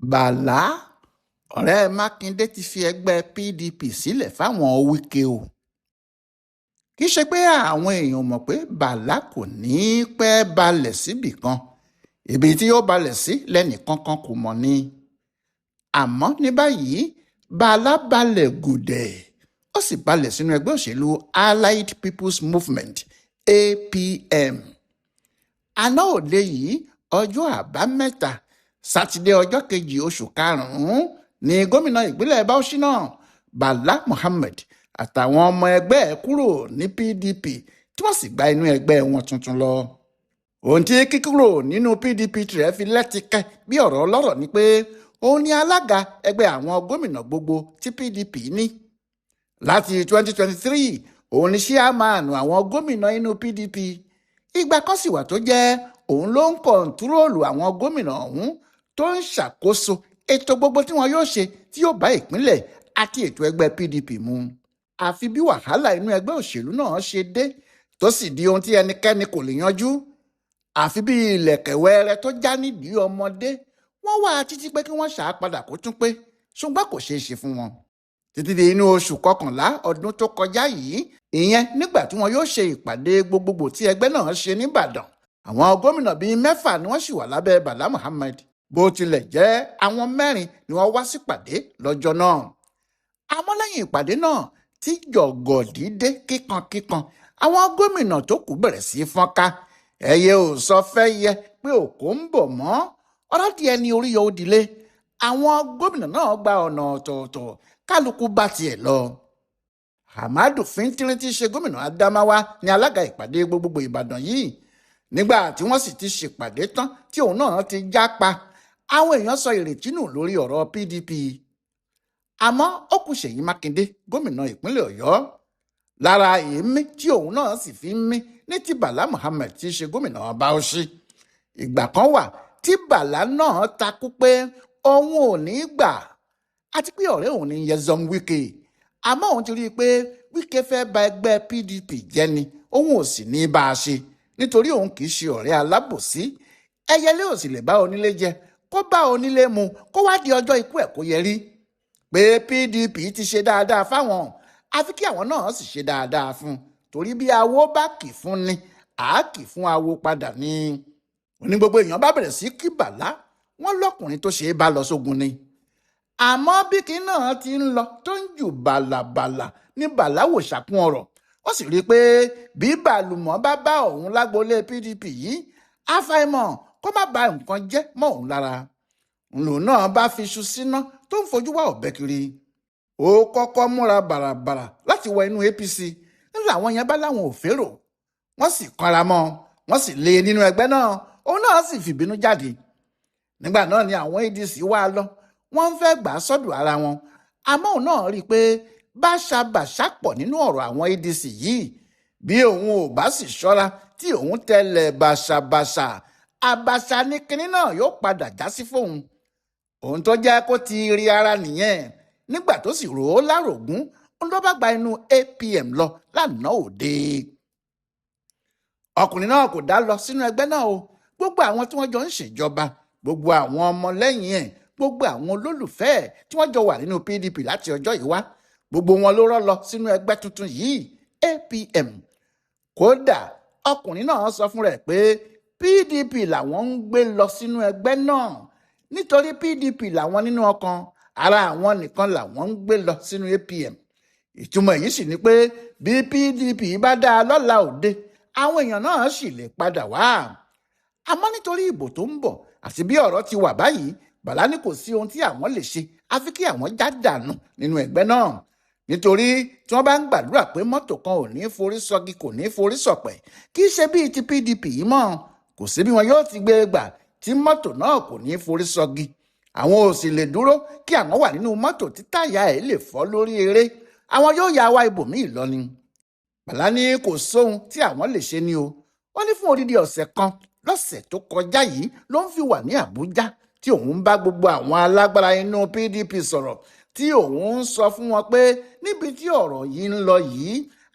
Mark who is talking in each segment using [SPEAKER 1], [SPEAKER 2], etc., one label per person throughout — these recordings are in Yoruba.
[SPEAKER 1] Bàlá ọ̀rẹ́ Mákindé ti fi ẹgbẹ́ PDP sílẹ̀ fáwọn Wike o. Kì í ṣe pé àwọn èèyàn mọ̀ pé Bàlá kò ní í pẹ́ balẹ̀ síbì kan, ibi tí yóò balẹ̀ sí lẹ́nìkankan kò mọ̀ ni. Àmọ́ ní báyìí Bàlá balẹ̀ gùdẹ̀ ó sì balẹ̀ sínú ẹgbẹ́ òṣèlú Allied People's Movement APM. Àná òde yìí ọjọ́ àbámẹ́ta sátidé ọjọ́ kejì oṣù karùn-ún ni gómìnà ìpínlẹ̀ Bauchi náà Bala Mohammed àtàwọn ọmọ ẹgbẹ́ ẹ̀ kúrò ní PDP tí wọ́n sì gba inú ẹgbẹ́ wọn tuntun lọ. Ohun tí kíkúrò nínú PDP tirẹ̀ fi lẹ́tìkẹ́ bí ọ̀rọ̀ ọlọ́rọ̀ ni pé òun ni alága ẹgbẹ́ àwọn gómìnà gbogbo tí PDP ní. Láti 2023 òun ni ṣíàmánu àwọn gómìnà inú PDP. Ìgbà kan sì wà tó jẹ́ òun ló ń kọ̀ǹtúròlù àwọn gómìnà ọ̀hún tó ń ṣàkóso ètò gbogbo tí wọn yóò ṣe tí yóò bá ìpínlẹ̀ àti ètò ẹgbẹ́ PDP mu. Àfi bí wàhálà inú ẹgbẹ́ òṣèlú náà ṣe dé tó sì di ohun tí ẹnikẹ́ni kò lè yanjú. Àfi bí ilẹ̀kẹ̀ wẹ́rẹ́ tó já nídìí ọmọdé wọ́n wá títí pé kí wọ́n ṣàápadà kó tún pé ṣùgbọ́n kò ṣeé ṣe fún wọn. Títí di inú oṣù kọkànlá ọdún tó kọjá yìí, ìyẹn nígbà tí wọn yóò ṣe ìpàdé gbogbogbò tí ẹgbẹ́ náà ṣe nìbàdàn, àwọn gómìnà bíi 6 ni wọ́n sì wà lábẹ́ Bala Mohammed, bó tilẹ̀ jẹ́ àwọn 4 ni wọ́n wá sípàdé lọ́jọ́ náà. Àmọ́ lẹ́yìn ìpàdé náà tí jọ̀gọ̀dì dé kíkankíkan, àwọn gómìnà tó kù bẹ̀rẹ̀ sí fọ́nká. Ẹyẹ ò sọ fẹ́ yẹ pé òkò ń bọ̀ mọ́, ọ̀rọ̀ díẹ̀ ni orí yóò dilé. Àwọn gómìnà náà gba ọ̀nà ọ̀tọ̀ọ̀tọ̀, kálukú bá tiẹ̀ lọ. Ahmadu Fintiri tí í ṣe gómìnà Adamawa ni alága ìpàdé gbogbogbò Ìbàdàn yìí. Nígbà tí wọ́n sì ti ṣèpàdé tán tí òun náà ti jápa, àwọn èèyàn sọ ìrètí nù lórí ọ̀rọ̀ PDP. Àmọ́ ó kù Ṣèyí Mákindé gómìnà ìpínlẹ̀ Ọ̀yọ́. Lára èémí tí òun náà sì fi ń mí ní ti Bala Mohammed tí í ṣe gómìnà Bauchi. Ìgbà kan wà tí Bala náà takú pé òun ò ní gbà, àti pé ọ̀rẹ́ òun ní Nyesom Wike. Àmọ́ òun ti rí i pé Wike fẹ́ ba ẹgbẹ́ PDP jẹ́ ni òun ò sì ní bá a ṣe, nítorí òun kì í ṣe ọ̀rẹ́ alábòsí. Ẹyẹlé ò sì lè bá onílé jẹ kó bá onílé mu kó wá di ọjọ́ ikú ẹ̀ kó yẹ rí. Pé PDP ti ṣe dáadáa fáwọn, àfi kí àwọn náà sì ṣe dáadáa fún un, torí bí awo bá kì fún ni àá kì fún awo padà ni. Ní gbogbo èèyàn bá bẹ̀rẹ̀ sí kí Bàlá, wọ́n lọ́kùnrin tó ṣe é bá lọ sógun ni. Àmọ́ bí kí náà ti ń lọ tó ń jù bàlàbàlà ní Bàlá wò ṣàkún ọ̀rọ̀. Ó sì rí i pé bí bàlùmọ̀ bá bá òun lágboolé PDP yìí, àfàìmọ̀ kó má ba nǹkan jẹ́ mọ́ òun lára. Òun náà bá fi iṣu síná tó ń fojú wá ọ̀bẹ kiri. Ó kọ́kọ́ múra bàràbàrà láti wọ inú APC, ńlá àwọn yẹn bá láwọn ò férò. Wọ́n sì kanra mọ́, wọ́n sì lé nínú ẹgbẹ́ náà, òun náà sì fìbínú jáde. Nígbà náà ni àwọn ADC wá lọ, wọ́n ń fẹ́ gbà sọ́dọ̀ ara wọn. Àmọ́ òun náà rí i pé báṣabàṣá pọ̀ nínú ọ̀rọ̀ àwọn ADC yìí. Bí òun ò bá sì ṣọ́ra tí òun tẹ̀lé báṣabàṣá, àbàṣà ní kinní náà yóò padà já sí fóun. Òun tó jẹ́ kó ti rí ara nìyẹn. Nígbà tó sì rò ó lárògún, òun ló bá gba inú APM lọ lánàá òde. Ọkùnrin náà kò dá lọ sínú ẹgbẹ́ náà o. Gbogbo àwọn tí wọ́n jọ ń ṣèjọba, gbogbo àwọn ọmọlẹ́yìn ẹ̀, gbogbo àwọn olólùfẹ́ ẹ̀ tí wọ́n jọ wà nínú PDP láti ọjọ́ yìí wá, gbogbo wọn ló rọ́ lọ sínú ẹgbẹ́ tuntun yìí APM. Kódà ọkùnrin náà sọ fún rẹ̀ pé PDP làwọn ń gbé lọ sínú ẹgbẹ́ náà, nítorí PDP làwọn nínú ọkàn, ara àwọn nìkan làwọn ń gbé lọ sínú APM. Ìtumọ̀ èyí sì ni pé bí PDP bá dáa lọ́la òde, àwọn èèyàn náà sì lè padà wá. Àmọ́ nítorí ìbò tó ń bọ̀ àti bí ọ̀rọ̀ ti wà báyìí, Bàlá ní kò sí ohun tí àwọn lè ṣe àfi kí àwọn já dànù nínú ẹgbẹ́ náà. Nítorí tí wọ́n bá ń gbàdúrà pé mọ́tò kan ò ní forí sọ́gi kò ní forí sọ̀pẹ̀, kì í ṣe bíi ti PDP yìí mọ́. Kò sí bí wọn yóò ti gbé gbà tí mọ́tò náà kò ní forí sọ́gi. Àwọn ò sì lè dúró kí àwọn wà nínú mọ́tò tí táyà ẹ̀ lè fọ́ lórí eré. Àwọn yóò ya wá ibòmíì lọ ni. Bàlá ní kò sóhun tí àwọn lè ṣe ni o. Ó ní fún odidi ọ̀sẹ̀ kan lọ́sẹ̀ tó kọjá yìí ló ń fi wà ní Àbújá tí òun bá gbogbo àwọn alágbára inú PDP sọ̀rọ̀, tí òun ń sọ fún wọn pé níbi tí ọ̀rọ̀ yìí ń lọ yìí,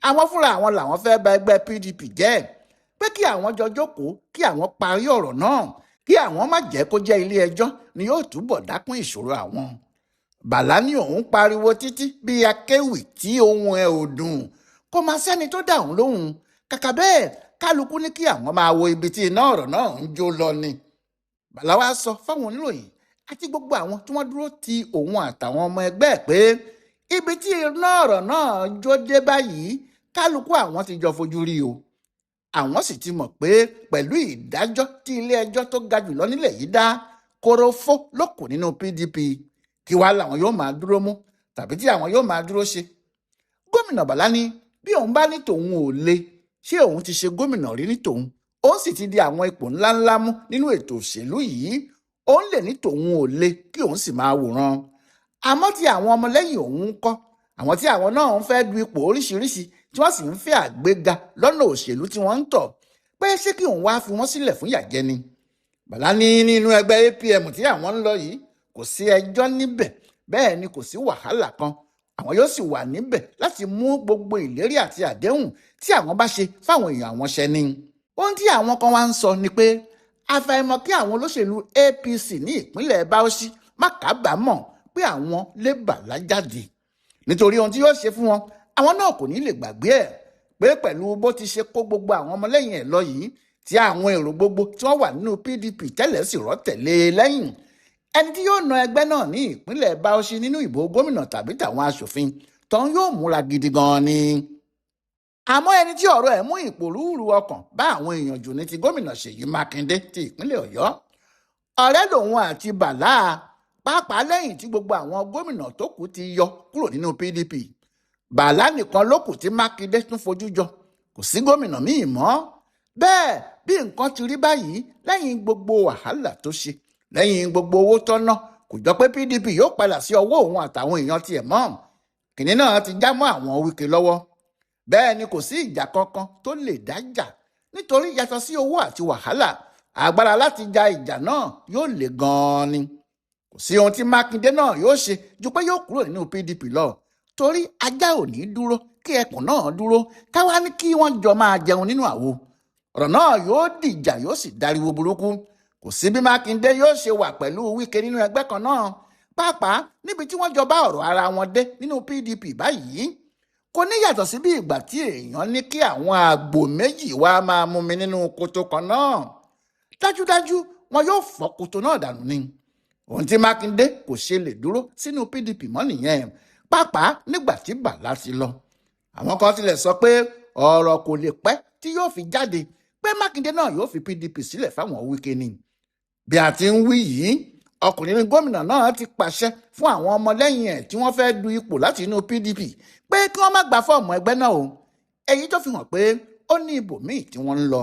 [SPEAKER 1] àwọn fúnra àwọn làwọn fẹ́ bà ẹgbẹ́ PDP jẹ́, pé kí àwọn jọ jókòó kí àwọn parí ọ̀rọ̀ náà, kí àwọn má jẹ́ kó jẹ́ ilé ẹjọ́ ni yóò túbọ̀ dákún ìṣòro àwọn. Bàlá ní òun pariwo títí bí akéwì tí ohùn ẹ̀ ò dùn, kò máa sẹ́ni tó dá òun lóhùn. Kàkà bẹ́ẹ̀ kálukú ní kí àwọn máa wo ibi tí iná ọ̀rọ̀ náà ń jó lọ ni. Bàlá wá sọ fáwọn oníròyìn àti gbogbo àwọn tí wọ́n dúró ti òun àtàwọn ọmọ ẹgbẹ́ ẹ̀ pé ibi tí iná ọ̀rọ̀ náà jó dé báyìí kálukú àwọn ti jọ fojú rí o. Àwọn sì ti mọ̀ pé pẹ̀lú ìdájọ́ tí ilé ẹjọ́ tó ga jùlọ nílẹ̀ yìí dá, korofo ló kù nínú PDP. Kí wá làwọn yóò máa dúró mú tàbí tí àwọn yóò máa dúró ṣe. Gómìnà Bàlá ní bí òun bá ní tòun ò le, ṣé òun ti ṣe gómìnà rí ní tòun, òun sì ti di àwọn ipò ńláńlá mú nínú ètò òṣèlú yìí, òun lè ní tòun ò le kí òun sì máa wòran. Àmọ́ tí àwọn ọmọlẹ́yìn òun ń kọ́, àwọn tí àwọn náà ń fẹ́ du ipò oríṣiríṣi tí wọ́n sì ń fẹ́ àgbéga lọ́nà òṣèlú tí wọ́n ń tọ̀, pé ṣé kí òun wá fi wọ́n sílẹ̀ fún yàjẹ́ ni. Bàlá ní nínú ẹgbẹ́ APM tí àwọn ń lọ yìí kò sí ẹjọ́ níbẹ̀, bẹ́ẹ̀ ni kò sí wàhálà kan. Àwọn yóò sì wà níbẹ̀ láti mú gbogbo ìlérí àti àdéhùn tí àwọn bá ṣe fáwọn èèyàn àwọn ṣẹ ni. Ohun tí àwọn kan wá ń sọ ni pé àfàìmọ̀ kí àwọn olóṣèlú APC ní ìpínlẹ̀ Bauchi má kábàámọ̀ pé àwọn lé Bàlá jáde, nítorí ohun tí yóò ṣe fún wọn àwọn náà kò ní lè gbàgbé ẹ̀, pé pẹ̀lú bó ti ṣe kó gbogbo àwọn ọmọlẹ́yìn ẹ̀ lọ yìí tí àwọn èrò gbogbo tí wọ́n wà nínú PDP tẹ́lẹ̀ sì rọ́ tẹ̀lé lẹ́yìn, ẹni tí yóò na ẹgbẹ́ náà ní ìpínlẹ̀ Bauchi nínú ìbò gómìnà tàbí tàwọn aṣòfin tọ́n yóò múra gidi gan ni. Àmọ́ ẹni tí ọ̀rọ̀ ẹ̀ mú ìpòrúurú ọkàn bá àwọn èèyàn jù ní ti gómìnà Ṣèyí Mákindé ti ìpínlẹ̀ Ọ̀yọ́. Ọ̀rẹ́ lòun àti Bàlá, pàápàá lẹ́yìn tí gbogbo àwọn gómìnà tó kù ti yọ kúrò nínú PDP. Bàlá nìkan ló kù tí Mákindé tún fojú jọ, kò sí gómìnà míì mọ́. Bẹ́ẹ̀ bí nǹkan ti rí báyìí lẹ́yìn gbogbo wàhálà tó ṣe, lẹ́yìn gbogbo owó tọ́ná, kò jọ pé PDP yóò padà sí ọwọ́ òun àtàwọn èèyàn tiẹ̀ mọ́. Kìnní náà ti já mọ́ àwọn Wike lọ́wọ́. Bẹ́ẹ̀ ni kò sí ìjà kankan tó lè dájà, nítorí yàtọ̀ sí owó àti wàhálà, agbára láti ja ìjà náà yóò le gan-an ni. Kò sí ohun tí Mákindé náà yóò ṣe ju pé yóò kúrò nínú PDP lọ, torí ajá ò ní dúró kí ẹkùn náà dúró káwá ní kí wọ́n jọ máa jẹun nínú àwo. Ọ̀rọ̀ náà yóò dìjà yóò sì dariwo burúkú. Kò sí bí Mákindé yóò ṣe wà pẹ̀lú Wike nínú ẹgbẹ́ kan náà, pàápàá níbi tí wọ́n jọ bá ọ̀rọ̀ ara wọn dé nínú PDP báyìí. Kò ní yàtọ̀ sí bí ìgbà tí èèyàn ní kí àwọn àgbò méjì wá máa mumi nínú kòtò kan náà. Dájúdájú wọn yóò fọ́ kòtò náà dànù ni. Ohun tí Mákindé kò ṣe lè dúró sínú PDP mọ́ nìyẹn, pàápàá nígbà tí Bàlá ti lọ. Àwọn kan tilẹ̀ sọ pé ọ̀rọ̀ kò lè pẹ́ tí yóò fi jáde pé Mákindé náà yóò fi PDP sílẹ̀ fáwọn Wike ni. Bí a ti ń wí yìí, ọkùnrin gómìnà náà ti pàṣẹ fún àwọn ọmọlẹ́yìn ẹ̀ tí wọ́n fẹ́ du ipò láti inú PDP pé kí wọ́n má gba fọ́ọ̀mù ẹgbẹ́ náà o. Èyí tó fi hàn pé ó ní ibòmíì tí wọ́n ń lọ.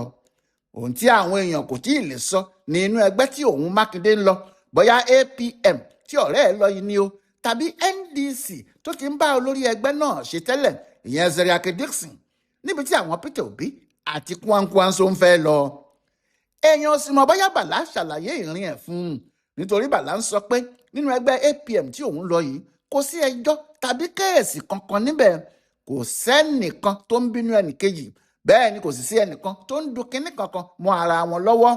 [SPEAKER 1] Ohun tí àwọn èèyàn kò tíì lè sọ ní inú ẹgbẹ́ tí òun Mákindé ń lọ, bóyá APM tí ọ̀rẹ́ ẹ̀ lọ yìí ni o, tàbí NDC tó ti ń bá olórí ẹgbẹ́ náà ṣe tẹ́lẹ̀, ìyẹn Seriake Dickson, níbi tí àwọn Peter Obi àti Kwankwanso ń fẹ́ lọ. Èèyàn sì mọ̀ bóyá Bàlá ṣàlàyé ìrìn ẹ̀ fún un, nítorí Bàlá ń sọ pé nínú ẹgbẹ́ APM tí òun lọ yìí kò sí ẹjọ́ tàbí kéèsì kankan níbẹ̀, kò sẹ́nìkan tó ń bínú ẹnìkejì, bẹ́ẹ̀ ni kò sì sí ẹnìkan tó ń du kinní kankan mọ́ ara wọn lọ́wọ́,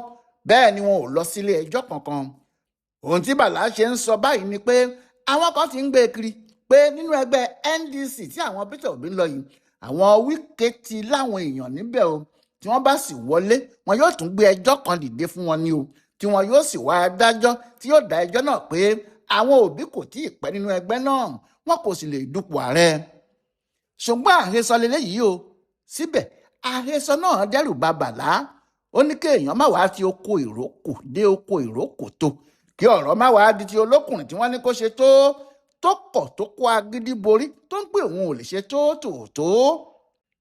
[SPEAKER 1] bẹ́ẹ̀ ni wọn ò lọ sílé ẹjọ́ kankan. Ohun tí Bàlá ṣe ń sọ báyìí ni pé àwọn kan ti ń gbé kiri pé nínú ẹgbẹ́ NDC tí àwọn Peter Obi ń lọ yìí, àwọn Wike ti láwọn èèyàn níbẹ̀ o, tí wọ́n bá sì wọlé wọn yóò tún gbé ẹjọ́ kan dìde fún wọn ni o, tí wọn yóò sì wá adájọ́ tí yóò dá ẹjọ́ náà pé àwọn Obi kò tí ì pẹ́ nínú ẹgbẹ́ náà, wọn kò sì lè dupò ààrẹ. Ṣùgbọ́n àhesọ lélẹ́yìí o, síbẹ̀ àhesọ náà dẹ́rù bà Bàlá. Ó ní kéèyàn má wàá ti oko ìrókò dé oko ìrókò tó, kí ọ̀rọ̀ má wàá di ti olókùnrin tí wọ́n ní kó ṣe tó kọ̀ tó kó agídí borí tó ń pè òun ò lè ṣe tó.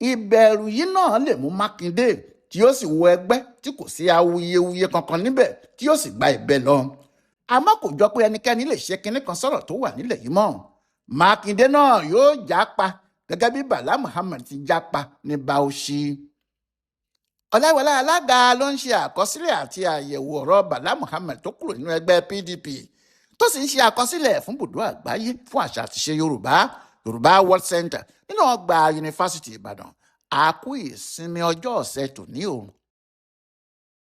[SPEAKER 1] Ìbẹ̀rù yìí náà lè mú Mákindé tí yóò sì wọ ẹgbẹ́ tí kò sí awuyewuye kankan níbẹ̀ tí yóò sì gba ibẹ̀ lọ. Àmọ́ kò jọ pé ẹnikẹ́ni lè ṣe kinní kan sọ̀rọ̀ tó wà nílẹ̀ yìí mọ́. Mákindé náà yóò jápa gẹ́gẹ́ bí Bala Muhammed ti jápa ní Bauchi. Ọláìwọlá Alága ló ń ṣe àkọsílẹ̀ àti àyẹ̀wò ọ̀rọ̀ Bala Muhammed tó kúrò nínú ẹgbẹ́ PDP, tó sì ń ṣe àkọsílẹ̀ fún Bùdó Àgbáyé fún àṣà àti ìṣe Yorùbá World Center nínú ọgbà Yunifásitì Ìbàdàn. A kú ìsinmi ọjọ́ ọ̀sẹ̀ tòní o.